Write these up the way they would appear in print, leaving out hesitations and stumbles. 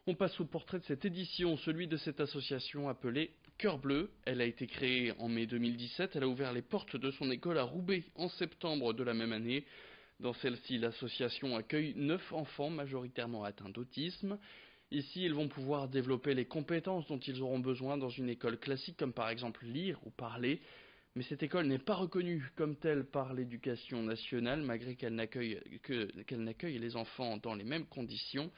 On passe au portrait de cette édition, celui de cette association appelée Cœur Bleu. Elle a été créée en mai 2017, elle a ouvert les portes de son école à Roubaix en septembre de la même année. Dans celle-ci, l'association accueille 9 enfants majoritairement atteints d'autisme. Ici, ils vont pouvoir développer les compétences dont ils auront besoin dans une école classique comme par exemple lire ou parler. Mais cette école n'est pas reconnue comme telle par l'éducation nationale, malgré qu'elle n'accueille les enfants dans les mêmes conditions.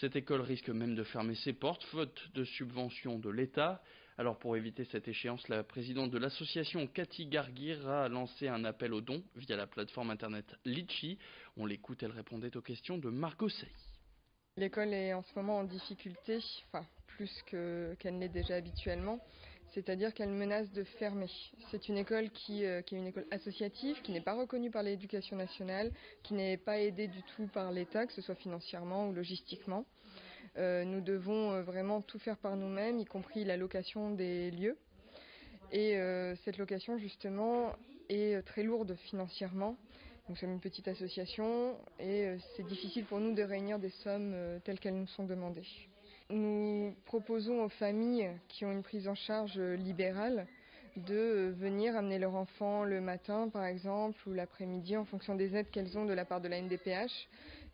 Cette école risque même de fermer ses portes, faute de subventions de l'État. Alors pour éviter cette échéance, la présidente de l'association, Cathy Garguir, a lancé un appel aux dons via la plateforme internet Litchi. On l'écoute, elle répondait aux questions de Margot Sey. L'école est en ce moment en difficulté, enfin plus qu'elle n'est déjà habituellement, c'est-à-dire qu'elle menace de fermer. C'est une école qui est une école associative, qui n'est pas reconnue par l'éducation nationale, qui n'est pas aidée du tout par l'État, que ce soit financièrement ou logistiquement. Nous devons vraiment tout faire par nous-mêmes, y compris la location des lieux. Et cette location justement est très lourde financièrement. Nous sommes une petite association et c'est difficile pour nous de réunir des sommes telles qu'elles nous sont demandées. Nous proposons aux familles qui ont une prise en charge libérale de venir amener leur enfant le matin par exemple ou l'après-midi en fonction des aides qu'elles ont de la part de la NDPH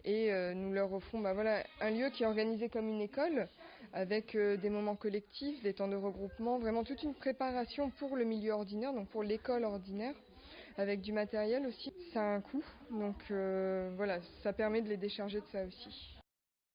et nous leur offrons un lieu qui est organisé comme une école avec des moments collectifs, des temps de regroupement, vraiment toute une préparation pour le milieu ordinaire, donc pour l'école ordinaire, avec du matériel aussi. Ça a un coût, donc ça permet de les décharger de ça aussi.